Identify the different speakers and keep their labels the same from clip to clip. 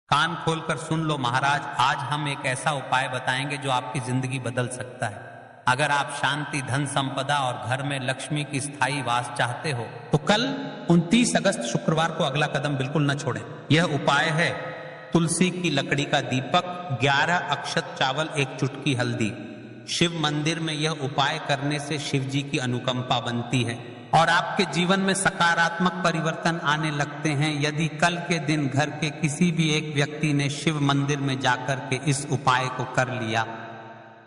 Speaker 1: कान खोलकर सुन लो महाराज, आज हम एक ऐसा उपाय बताएंगे जो आपकी जिंदगी बदल सकता है। अगर आप शांति, धन संपदा और घर में लक्ष्मी की स्थायी वास चाहते हो तो कल 29 अगस्त शुक्रवार को अगला कदम बिल्कुल न छोड़ें। यह उपाय है तुलसी की लकड़ी का दीपक, 11 अक्षत चावल, 1 चुटकी हल्दी। शिव मंदिर में यह उपाय करने से शिव जी की अनुकंपा बनती है और आपके जीवन में सकारात्मक परिवर्तन आने लगते हैं। यदि कल के दिन घर के किसी भी एक व्यक्ति ने शिव मंदिर में जाकर के इस उपाय को कर लिया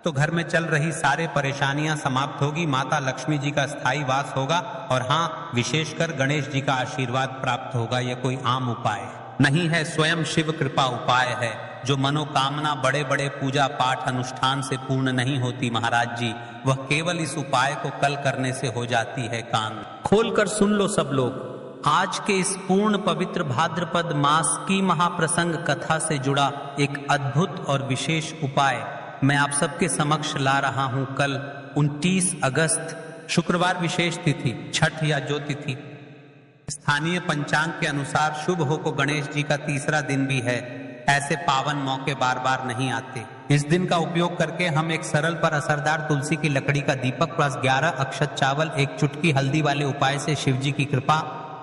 Speaker 1: तो घर में चल रही सारे परेशानियां समाप्त होगी, माता लक्ष्मी जी का स्थायी वास होगा और हाँ, विशेषकर गणेश जी का आशीर्वाद प्राप्त होगा। यह कोई आम उपाय नहीं है, स्वयं शिव कृपा उपाय है। जो मनोकामना बड़े बड़े पूजा पाठ अनुष्ठान से पूर्ण नहीं होती महाराज जी, वह केवल इस उपाय को कल करने से हो जाती है। कान खोलकर सुन लो सब लोग, आज के इस पूर्ण पवित्र भाद्रपद मास की महाप्रसंग कथा से जुड़ा एक अद्भुत और विशेष उपाय मैं आप सबके समक्ष ला रहा हूं। कल 29 अगस्त शुक्रवार विशेष तिथि, छठ या जो तिथि स्थानीय पंचांग के अनुसार शुभ हो को गणेश जी का तीसरा दिन भी है। ऐसे पावन मौके बार बार नहीं आते। इस दिन का उपयोग करके हम एक सरल पर असरदार तुलसी की लकड़ी का दीपक प्लस 11 अक्षत चावल, 1 चुटकी हल्दी वाले उपाय से शिव जी की कृपा,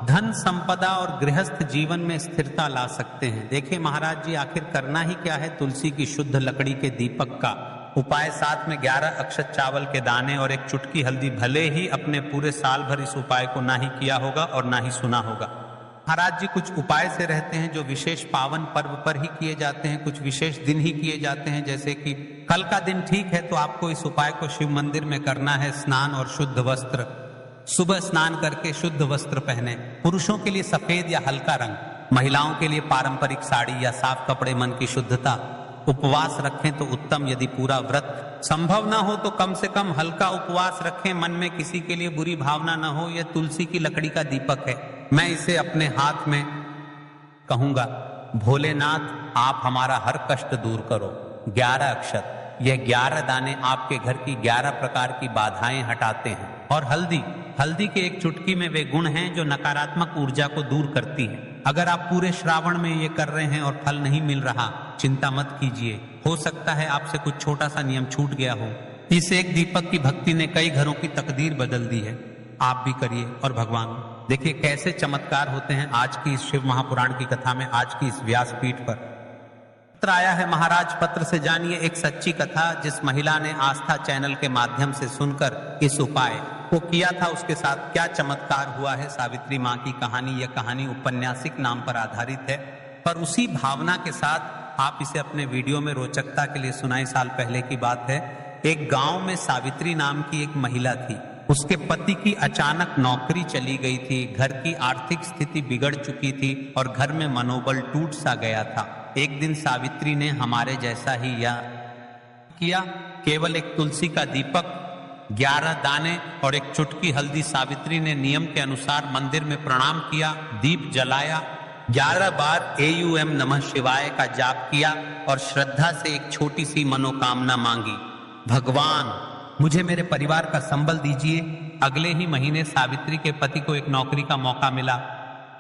Speaker 1: धन संपदा और गृहस्थ जीवन में स्थिरता ला सकते हैं। देखिए महाराज जी, आखिर करना ही क्या है। तुलसी की शुद्ध लकड़ी के दीपक का उपाय, साथ में 11 अक्षत चावल के दाने और 1 चुटकी हल्दी। भले ही अपने पूरे साल भर इस उपाय को ना ही किया होगा और ना ही सुना होगा। महाराज जी कुछ उपाय से रहते हैं जो विशेष पावन पर्व पर ही किए जाते हैं, कुछ विशेष दिन ही किए जाते हैं। जैसे कि कल का दिन ठीक है तो आपको इस उपाय को शिव मंदिर में करना है। स्नान और शुद्ध वस्त्र, सुबह स्नान करके शुद्ध वस्त्र पहने। पुरुषों के लिए सफेद या हल्का रंग, महिलाओं के लिए पारंपरिक साड़ी या साफ कपड़े। मन की शुद्धता, उपवास रखें तो उत्तम, यदि पूरा व्रत संभव ना हो तो कम से कम हल्का उपवास रखें। मन में किसी के लिए बुरी भावना ना हो। यह तुलसी की लकड़ी का दीपक है। मैं इसे अपने हाथ में कहूंगा, भोलेनाथ आप हमारा हर कष्ट दूर करो। 11 अक्षत, यह 11 दाने आपके घर की 11 प्रकार की बाधाएं हटाते हैं। और हल्दी के 1 चुटकी में वे गुण हैं जो नकारात्मक ऊर्जा को दूर करती है। अगर आप पूरे श्रावण में ये कर रहे हैं और फल नहीं मिल रहा, चिंता मत कीजिए। हो सकता है आपसे कुछ छोटा सा नियम छूट गया हो। इस एक दीपक की भक्ति ने कई घरों की तकदीर बदल दी है। आप भी करिए और भगवान देखिए कैसे चमत्कार होते हैं। आज की इस शिव महापुराण की कथा में, आज की इस व्यासपीठ पर पत्र आया है महाराज। पत्र से जानिए एक सच्ची कथा जिस महिला ने आस्था चैनल के माध्यम से सुनकर इस उपाय को किया था, उसके साथ क्या चमत्कार हुआ है। सावित्री माँ की कहानी। यह कहानी उपन्यासिक नाम पर आधारित है, पर उसी भावना के साथ आप इसे अपने वीडियो में रोचकता के लिए सुनाई। साल पहले की बात है। एक गांव में सावित्री नाम की एक महिला थी। उसके पति की अचानक नौकरी चली गई थी, घर की आर्थिक स्थिति बिगड़ चुकी थी और घर में मनोबल टूट सा गया था। एक दिन सावित्री ने हमारे जैसा ही यह किया। केवल एक तुलसी का दीपक, 11 दाने और 1 चुटकी हल्दी। सावित्री ने नियम के अनुसार मंदिर में प्रणाम किया, दीप जलाया, 11 बार AUM नमः शिवाय का जाप किया और श्रद्धा से एक छोटी सी मनोकामना मांगी। भगवान मुझे मेरे परिवार का संबल दीजिए। अगले ही महीने सावित्री के पति को एक नौकरी का मौका मिला।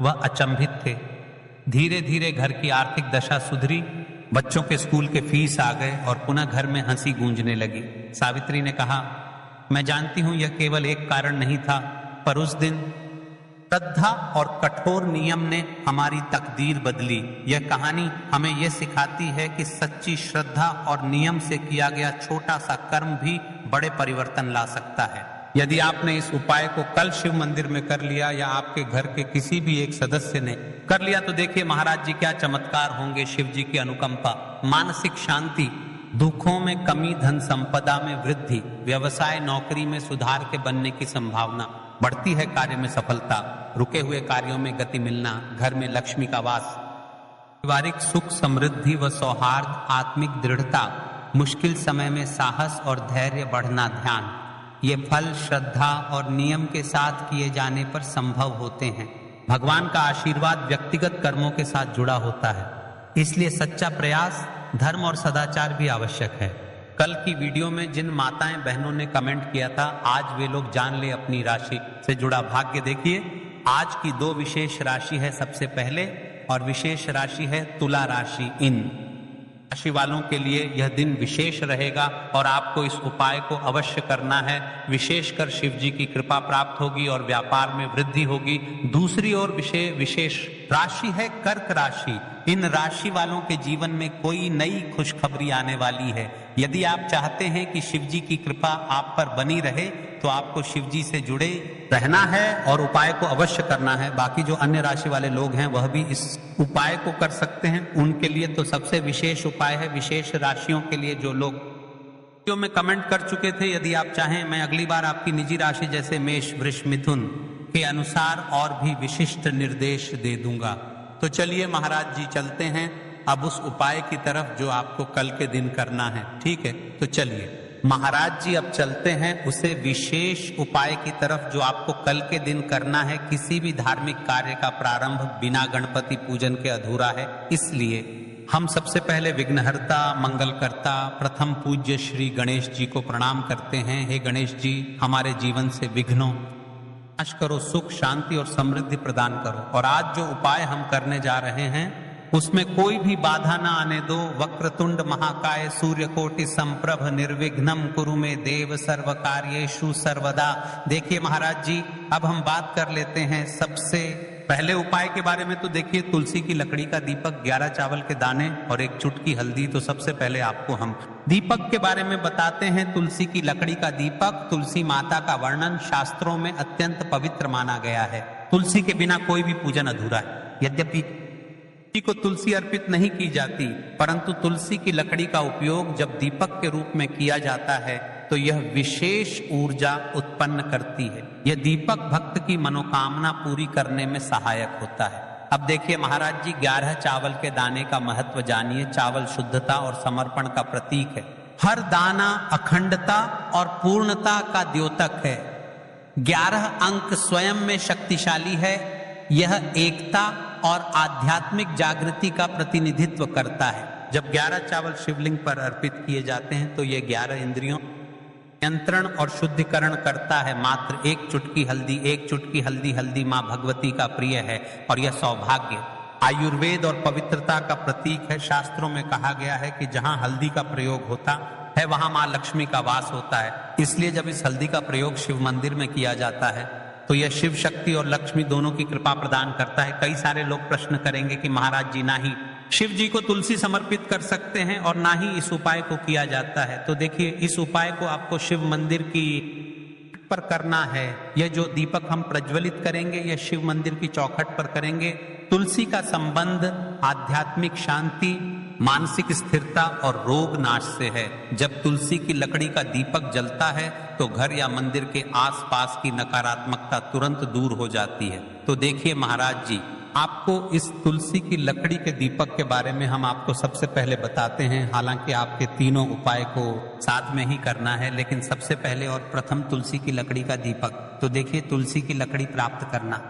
Speaker 1: वह अचंभित थे। धीरे धीरे घर की आर्थिक दशा सुधरी, बच्चों के स्कूल के फीस आ गए और पुनः घर में हंसी गूंजने लगी। सावित्री ने कहा, मैं जानती हूं यह केवल एक कारण नहीं था, पर उस दिन श्रद्धा और कठोर नियम ने हमारी तकदीर बदली। यह कहानी हमें यह सिखाती है कि सच्ची श्रद्धा और नियम से किया गया छोटा सा कर्म भी बड़े परिवर्तन ला सकता है। यदि आपने इस उपाय को कल शिव मंदिर में कर लिया या आपके घर के किसी भी एक सदस्य ने कर लिया तो देखिए महाराज जी क्या चमत्कार होंगे। शिव जी की अनुकंपा, मानसिक शांति, दुखों में कमी, धन संपदा में वृद्धि, व्यवसाय नौकरी में सुधार के बनने की संभावना बढ़ती है, कार्य में सफलता, रुके हुए कार्यों में गति मिलना, घर में लक्ष्मी का वास, पारिवारिक सुख समृद्धि व सौहार्द, आत्मिक दृढ़ता, मुश्किल समय में साहस और धैर्य बढ़ना, ध्यान। ये फल श्रद्धा और नियम के साथ किए जाने पर संभव होते हैं। भगवान का आशीर्वाद व्यक्तिगत कर्मों के साथ जुड़ा होता है, इसलिए सच्चा प्रयास, धर्म और सदाचार भी आवश्यक है। कल की वीडियो में जिन माताएं बहनों ने कमेंट किया था, आज वे लोग जान ले अपनी राशि से जुड़ा भाग्य। देखिए आज की 2 विशेष राशि है। सबसे पहले और विशेष राशि है तुला राशि। इन राशि वालों के लिए यह दिन विशेष रहेगा और आपको इस उपाय को अवश्य करना है। विशेषकर शिव जी की कृपा प्राप्त होगी और व्यापार में वृद्धि होगी। दूसरी ओर विशेष राशि है कर्क राशि। इन राशि वालों के जीवन में कोई नई खुशखबरी आने वाली है। यदि आप चाहते हैं कि शिव जी की कृपा आप पर बनी रहे तो आपको शिव जी से जुड़े रहना है और उपाय को अवश्य करना है। बाकी जो अन्य राशि वाले लोग हैं वह भी इस उपाय को कर सकते हैं। उनके लिए तो सबसे विशेष उपाय है। विशेष राशियों के लिए जो लोग में कमेंट कर चुके थे, यदि आप चाहें मैं अगली बार आपकी निजी राशि जैसे मेष, वृष, मिथुन के अनुसार और भी विशिष्ट निर्देश दे दूंगा। तो चलिए महाराज जी चलते हैं अब उस उपाय की तरफ जो आपको कल के दिन करना है। ठीक है, तो चलिए महाराज जी अब चलते हैं उसे विशेष उपाय की तरफ जो आपको कल के दिन करना है। किसी भी धार्मिक कार्य का प्रारंभ बिना गणपति पूजन के अधूरा है, इसलिए हम सबसे पहले विघ्नहर्ता, मंगलकर्ता, प्रथम पूज्य श्री गणेश जी को प्रणाम करते हैं। हे गणेश जी, हमारे जीवन से विघ्नों नाश करो, सुख, शांति और समृद्धि प्रदान करो। और आज जो उपाय हम करने जा रहे हैं उसमें कोई भी बाधा ना आने दो। वक्रतुंड महाकाय सूर्यकोटि संप्रभ निर्विघ्नम कुरु मे देव सर्व कार्येषु सर्वदा। देखिए महाराज जी, अब हम बात कर लेते हैं सबसे पहले उपाय के बारे में। तो देखिए, तुलसी की लकड़ी का दीपक, 11 चावल के दाने और 1 चुटकी हल्दी। तो सबसे पहले आपको हम दीपक के बारे में बताते हैं। तुलसी की लकड़ी का दीपक, तुलसी माता का वर्णन शास्त्रों में अत्यंत पवित्र माना गया है। तुलसी के बिना कोई भी पूजन अधूरा है। यद्यपि को तुलसी अर्पित नहीं की जाती, परंतु तुलसी की लकड़ी का उपयोग जब दीपक के रूप में किया जाता है तो यह विशेष ऊर्जा उत्पन्न करती है। यह दीपक भक्त की मनोकामना पूरी करने में सहायक होता है। अब देखिए महाराज जी, 11 चावल के दाने का महत्व जानिए। चावल शुद्धता और समर्पण का प्रतीक है। हर दाना अखंडता और पूर्णता का द्योतक है। 11 अंक स्वयं में शक्तिशाली है। यह एकता और आध्यात्मिक जागृति का प्रतिनिधित्व करता है। जब 11 चावल शिवलिंग पर अर्पित किए जाते हैं तो ये 11 इंद्रियों नियंत्रण और शुद्धिकरण करता है। मात्र 1 चुटकी हल्दी, 1 चुटकी हल्दी, हल्दी माँ भगवती का प्रिय है और यह सौभाग्य, आयुर्वेद और पवित्रता का प्रतीक है। शास्त्रों में कहा गया है कि जहाँ हल्दी का प्रयोग होता है वहां माँ लक्ष्मी का वास होता है। इसलिए जब इस हल्दी का प्रयोग शिव मंदिर में किया जाता है तो यह शिव शक्ति और लक्ष्मी दोनों की कृपा प्रदान करता है। कई सारे लोग प्रश्न करेंगे कि महाराज जी, ना ही शिव जी को तुलसी समर्पित कर सकते हैं और ना ही इस उपाय को किया जाता है। तो देखिए, इस उपाय को आपको शिव मंदिर की पर करना है। यह जो दीपक हम प्रज्वलित करेंगे यह शिव मंदिर की चौखट पर करेंगे। तुलसी का संबंध आध्यात्मिक शांति, मानसिक स्थिरता और रोग नाश से है। जब तुलसी की लकड़ी का दीपक जलता है तो घर या मंदिर के आसपास की नकारात्मकता तुरंत दूर हो जाती है। तो देखिए महाराज जी, आपको इस तुलसी की लकड़ी के दीपक के बारे में हम आपको सबसे पहले बताते हैं। हालांकि आपके तीनों उपाय को साथ में ही करना है, लेकिन सबसे पहले और प्रथम तुलसी की लकड़ी का दीपक। तो देखिए, तुलसी की लकड़ी प्राप्त करना।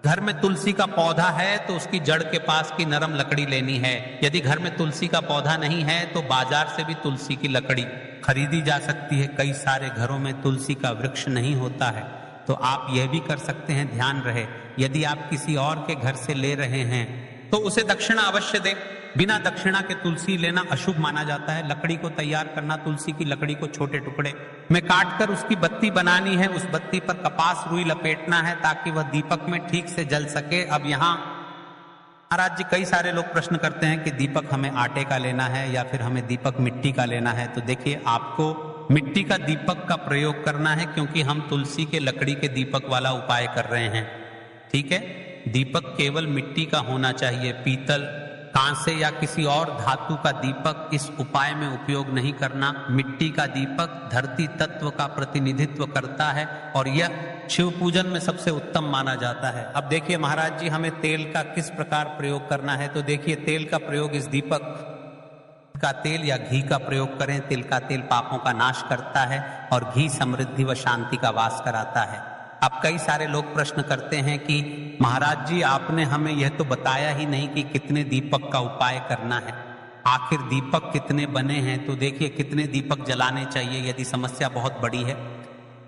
Speaker 1: घर में तुलसी का पौधा है तो उसकी जड़ के पास की नरम लकड़ी लेनी है। यदि घर में तुलसी का पौधा नहीं है तो बाजार से भी तुलसी की लकड़ी खरीदी जा सकती है। कई सारे घरों में तुलसी का वृक्ष नहीं होता है, तो आप यह भी कर सकते हैं। ध्यान रहे, यदि आप किसी और के घर से ले रहे हैं तो उसे दक्षिणा अवश्य दें। बिना दक्षिणा के तुलसी लेना अशुभ माना जाता है। लकड़ी को तैयार करना, तुलसी की लकड़ी को छोटे टुकड़े में काटकर उसकी बत्ती बनानी है। उस बत्ती पर कपास रुई लपेटना है ताकि वह दीपक में ठीक से जल सके। अब यहाँ महाराज जी, कई सारे लोग प्रश्न करते हैं कि दीपक हमें आटे का लेना है या फिर हमें दीपक मिट्टी का लेना है। तो देखिए, आपको मिट्टी का दीपक का प्रयोग करना है क्योंकि हम तुलसी के लकड़ी के दीपक वाला उपाय कर रहे हैं। ठीक है, दीपक केवल मिट्टी का होना चाहिए। पीतल, कांसे या किसी और धातु का दीपक इस उपाय में उपयोग नहीं करना। मिट्टी का दीपक धरती तत्व का प्रतिनिधित्व करता है और यह शिव पूजन में सबसे उत्तम माना जाता है। अब देखिए महाराज जी, हमें तेल का किस प्रकार प्रयोग करना है। तो देखिए, तेल का प्रयोग इस दीपक का तेल या घी का प्रयोग करें। तिल का तेल पापों का नाश करता है और घी समृद्धि व शांति का वास कराता है। अब कई सारे लोग प्रश्न करते हैं कि महाराज जी, आपने हमें यह तो बताया ही नहीं कि कितने दीपक का उपाय करना है। आखिर दीपक कितने बने हैं। तो देखिए, कितने दीपक जलाने चाहिए। यदि समस्या बहुत बड़ी है,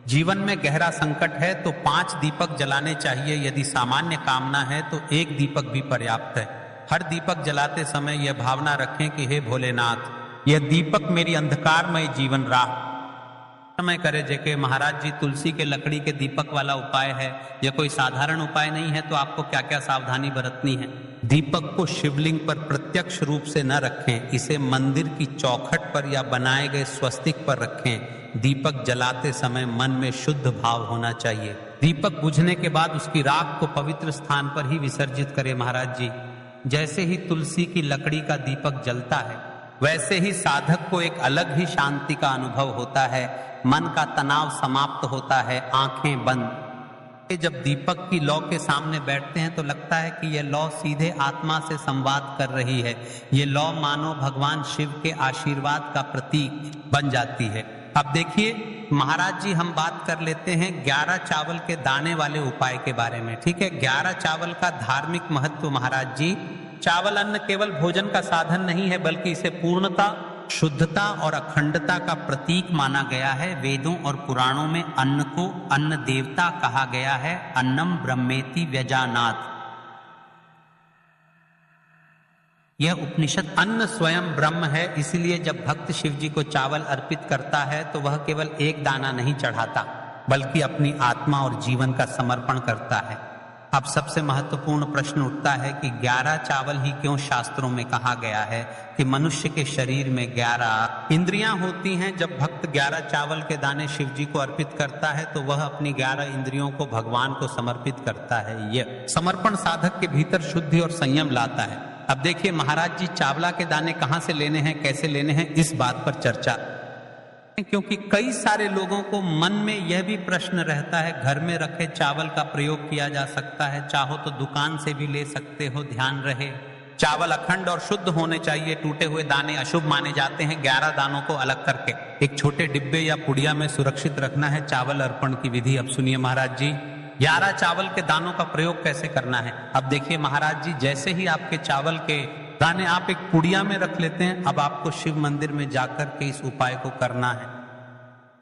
Speaker 1: जीवन में गहरा संकट है, तो 5 दीपक जलाने चाहिए। यदि सामान्य कामना है तो 1 दीपक भी पर्याप्त है। हर दीपक जलाते समय यह भावना रखें कि हे भोलेनाथ, यह दीपक मेरी अंधकारमय जीवन राह समय करे। जेके महाराज जी, तुलसी के लकड़ी के दीपक वाला उपाय है, यह कोई साधारण उपाय नहीं है। तो आपको क्या क्या सावधानी बरतनी है। दीपक को शिवलिंग पर प्रत्यक्ष रूप से न रखें, इसे मंदिर की चौखट पर या बनाए गए स्वस्तिक पर रखें। दीपक जलाते समय मन में शुद्ध भाव होना चाहिए। दीपक बुझने के बाद उसकी राख को पवित्र स्थान पर ही विसर्जित करें। महाराज जी, जैसे ही तुलसी की लकड़ी का दीपक जलता है, वैसे ही साधक को एक अलग ही शांति का अनुभव होता है। मन का तनाव समाप्त होता है, आंखें बंद। जब दीपक की लौ के सामने बैठते हैं तो लगता है कि यह लौ सीधे आत्मा से संवाद कर रही है। ये लौ मानो भगवान शिव के आशीर्वाद का प्रतीक बन जाती है। अब देखिए महाराज जी, हम बात कर लेते हैं 11 चावल के दाने वाले उपाय के बारे में। ठीक है, 11 चावल का धार्मिक महत्व। महाराज जी, चावल अन्न केवल भोजन का साधन नहीं है, बल्कि इसे पूर्णता, शुद्धता और अखंडता का प्रतीक माना गया है। वेदों और पुराणों में अन्न को अन्न देवता कहा गया है। अन्नम ब्रह्मेति व्यजानात्। यह उपनिषद अन्न स्वयं ब्रह्म है। इसलिए जब भक्त शिव जी को चावल अर्पित करता है तो वह केवल एक दाना नहीं चढ़ाता, बल्कि अपनी आत्मा और जीवन का समर्पण करता है। अब सबसे महत्वपूर्ण प्रश्न उठता है कि 11 चावल ही क्यों शास्त्रों में कहा गया है कि मनुष्य के शरीर में 11 इंद्रियां होती हैं। जब भक्त 11 चावल के दाने शिव जी को अर्पित करता है तो वह अपनी 11 इंद्रियों को भगवान को समर्पित करता है। यह समर्पण साधक के भीतर शुद्धि और संयम लाता है। अब देखिए महाराज जी, चावला के दाने कहाँ से लेने हैं, कैसे लेने हैं, इस बात पर चर्चा, क्योंकि कई सारे लोगों को मन में यह भी प्रश्न रहता है। घर में रखे चावल का प्रयोग किया जा सकता है, चाहो तो दुकान से भी ले सकते हो, ध्यान रहे। चावल अखंड और शुद्ध होने चाहिए। टूटे हुए दाने अशुभ माने जाते हैं। 11 दानों को अलग करके एक छोटे डिब्बे या पुड़िया में सुरक्षित रखना है। चावल अर्पण की विधि अब सुनिए महाराज जी। 11 चावल के दानों का प्रयोग कैसे करना है। अब देखिए महाराज जी, जैसे ही आपके चावल के दाने आप एक पुड़िया में रख लेते हैं, अब आपको शिव मंदिर में जाकर के इस उपाय को करना है।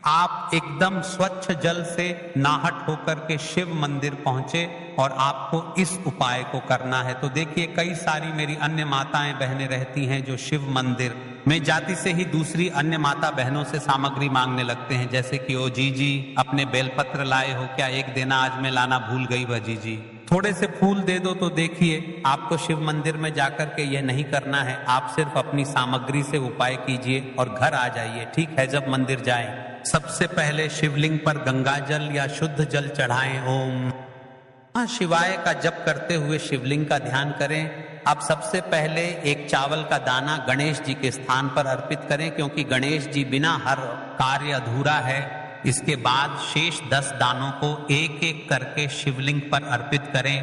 Speaker 1: आप एकदम स्वच्छ जल से नाहट होकर के शिव मंदिर पहुंचे और आपको इस उपाय को करना है। तो देखिए, कई सारी मेरी अन्य माताएं बहनें रहती हैं जो शिव मंदिर में जाती से ही दूसरी अन्य माता बहनों से सामग्री मांगने लगते हैं, जैसे कि ओ जी अपने बेलपत्र लाए हो क्या, एक देना आज मैं लाना भूल गई वह जी, थोड़े से फूल दे दो। तो देखिए, आपको शिव मंदिर में जाकर के यह नहीं करना है। आप सिर्फ अपनी सामग्री से उपाय कीजिए और घर आ जाइए। ठीक है, जब मंदिर जाएं सबसे पहले शिवलिंग पर गंगा जल या शुद्ध जल चढ़ाएं। ओम शिवाय का जप करते हुए शिवलिंग का ध्यान करें। अब सबसे पहले एक चावल का दाना गणेश जी के स्थान पर अर्पित करें, क्योंकि गणेश जी बिना हर कार्य अधूरा है। इसके बाद शेष 10 दानों को एक एक करके शिवलिंग पर अर्पित करें।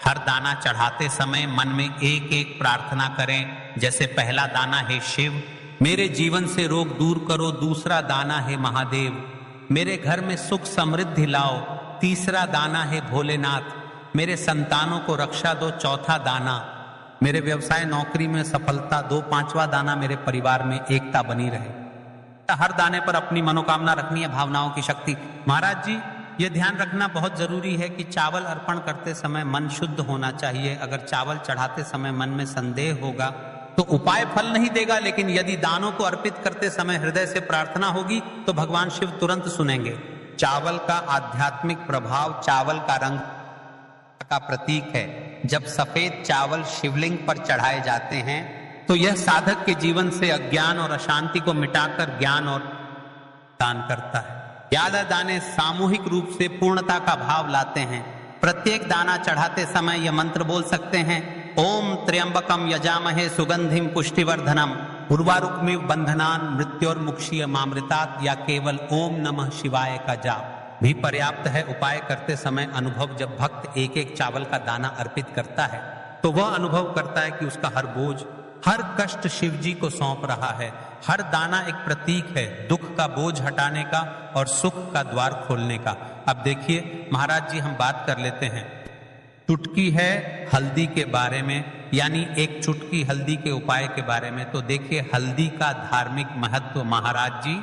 Speaker 1: हर दाना चढ़ाते समय मन में एक एक प्रार्थना करें। जैसे पहला दाना है शिव, मेरे जीवन से रोग दूर करो। दूसरा दाना है महादेव, मेरे घर में सुख समृद्धि लाओ। तीसरा दाना है भोलेनाथ, मेरे संतानों को रक्षा दो। चौथा दाना मेरे व्यवसाय नौकरी में सफलता दो। 5वां दाना मेरे परिवार में एकता बनी रहे। हर दाने पर अपनी मनोकामना रखनी है, भावनाओं की शक्ति। महाराज जी, ये ध्यान रखना बहुत जरूरी है कि चावल अर्पण करते समय मन शुद्ध होना चाहिए। अगर चावल चढ़ाते समय मन में संदेह होगा तो उपाय फल नहीं देगा, लेकिन यदि दानों को अर्पित करते समय हृदय से प्रार्थना होगी तो भगवान शिव तुरंत सुनेंगे। चावल का आध्यात्मिक प्रभाव चावल का रंग का प्रतीक है। जब सफेद चावल शिवलिंग पर चढ़ाए जाते हैं तो यह साधक के जीवन से अज्ञान और अशांति को मिटाकर ज्ञान और दान करता है। 11 दाने सामूहिक रूप से पूर्णता का भाव लाते हैं। प्रत्येक दाना चढ़ाते समय यह मंत्र बोल सकते हैं, ओम त्र्यंबकम यजामहे सुगंधिम पुष्टिवर्धनम उर्वारुकमिव बंधनान मृत्योर्मुक्षीय मामृतात्, या केवल ओम नमः शिवाय का जाप भी पर्याप्त है। उपाय करते समय अनुभव, जब भक्त एक एक चावल का दाना अर्पित करता है तो वह अनुभव करता है कि उसका हर बोझ, हर कष्ट शिव जी को सौंप रहा है। हर दाना एक प्रतीक है दुख का बोझ हटाने का और सुख का द्वार खोलने का। अब देखिए महाराज जी, हम बात कर लेते हैं चुटकी है हल्दी के बारे में, यानी एक चुटकी हल्दी के उपाय के बारे में। तो देखिए, हल्दी का धार्मिक महत्व। महाराज जी,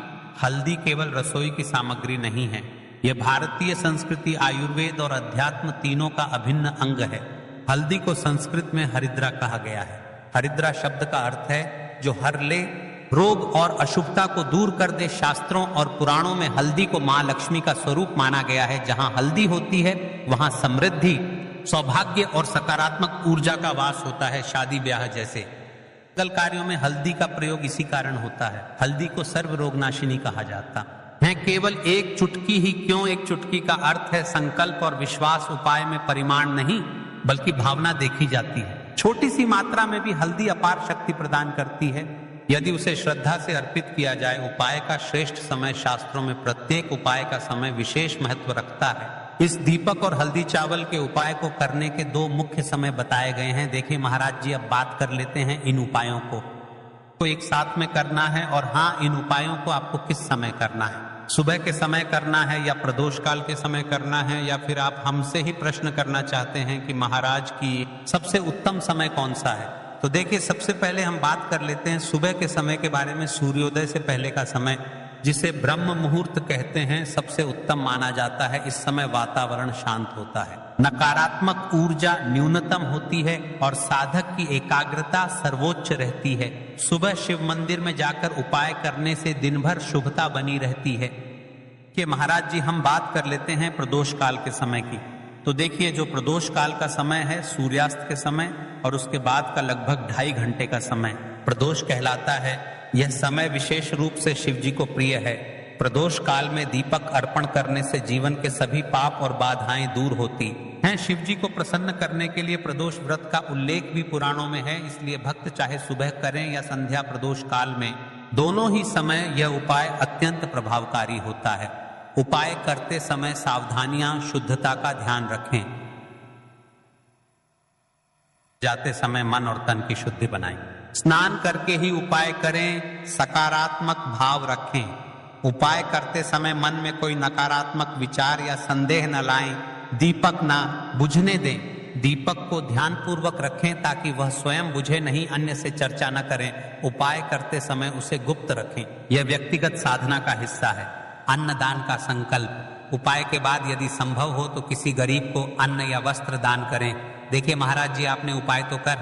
Speaker 1: हल्दी केवल रसोई की सामग्री नहीं है, यह भारतीय संस्कृति, आयुर्वेद और अध्यात्म तीनों का अभिन्न अंग है। हल्दी को संस्कृत में हरिद्रा कहा गया है। हरिद्रा शब्द का अर्थ है जो हर ले, रोग और अशुभता को दूर कर दे। शास्त्रों और पुराणों में हल्दी को मां लक्ष्मी का स्वरूप माना गया है। जहां हल्दी होती है वहां समृद्धि, सौभाग्य और सकारात्मक ऊर्जा का वास होता है। शादी ब्याह जैसे मंगल कार्यों में हल्दी का प्रयोग इसी कारण होता है। हल्दी को सर्व रोगनाशिनी कहा जाता है। केवल एक चुटकी ही क्यों, एक चुटकी का अर्थ है संकल्प और विश्वास। उपाय में परिमाण नहीं बल्कि भावना देखी जाती है। छोटी सी मात्रा में भी हल्दी अपार शक्ति प्रदान करती है यदि उसे श्रद्धा से अर्पित किया जाए। उपाय का श्रेष्ठ समय शास्त्रों में प्रत्येक उपाय का समय विशेष महत्व रखता है। इस दीपक और हल्दी चावल के उपाय को करने के दो मुख्य समय बताए गए हैं। देखिए महाराज जी, अब बात कर लेते हैं इन उपायों को एक साथ में करना है। और हाँ, इन उपायों को आपको किस समय करना है, सुबह के समय करना है या प्रदोष काल के समय करना है, या फिर आप हमसे ही प्रश्न करना चाहते हैं कि महाराज की सबसे उत्तम समय कौन सा है। तो देखिए, सबसे पहले हम बात कर लेते हैं सुबह के समय के बारे में। सूर्योदय से पहले का समय, जिसे ब्रह्म मुहूर्त कहते हैं, सबसे उत्तम माना जाता है। इस समय वातावरण शांत होता है, नकारात्मक ऊर्जा न्यूनतम होती है और साधक की एकाग्रता सर्वोच्च रहती है। सुबह शिव मंदिर में जाकर उपाय करने से दिन भर शुभता बनी रहती है। कि महाराज जी, हम बात कर लेते हैं प्रदोष काल के समय की। तो देखिए, जो प्रदोष काल का समय है, सूर्यास्त के समय और उसके बाद का लगभग 2.5 घंटे का समय प्रदोष कहलाता है। यह समय विशेष रूप से शिव जी को प्रिय है। प्रदोष काल में दीपक अर्पण करने से जीवन के सभी पाप और बाधाएं दूर होती हैं। शिव जी को प्रसन्न करने के लिए प्रदोष व्रत का उल्लेख भी पुराणों में है। इसलिए भक्त चाहे सुबह करें या संध्या प्रदोष काल में, दोनों ही समय यह उपाय अत्यंत प्रभावकारी होता है। उपाय करते समय सावधानियां, शुद्धता का ध्यान रखें। जाते समय मन और तन की शुद्धि बनाएं। स्नान करके ही उपाय करें। सकारात्मक भाव रखें। उपाय करते समय मन में कोई नकारात्मक विचार या संदेह न लाएं। दीपक ना बुझने दें। दीपक को ध्यान पूर्वक रखें ताकि वह स्वयं बुझे नहीं, अन्य से चर्चा न करें। उपाय करते समय उसे गुप्त रखें। यह व्यक्तिगत साधना का हिस्सा है। अन्नदान का संकल्प, उपाय के बाद यदि संभव हो तो किसी गरीब को अन्न या वस्त्र दान करें। देखिए महाराज जी, आपने उपाय तो कर,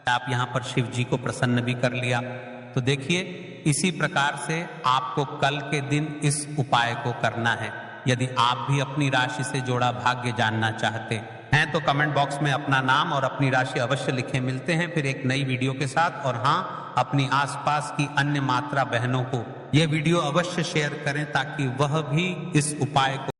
Speaker 1: आप यहाँ पर शिव जी को प्रसन्न भी कर लिया। तो देखिए, इसी प्रकार से आपको कल के दिन इस उपाय को करना है। यदि आप भी अपनी राशि से जोड़ा भाग्य जानना चाहते हैं तो कमेंट बॉक्स में अपना नाम और अपनी राशि अवश्य लिखें। मिलते हैं फिर एक नई वीडियो के साथ। और हाँ, अपनी आसपास की अन्य मात्रा बहनों को यह वीडियो अवश्य शेयर करें ताकि वह भी इस उपाय को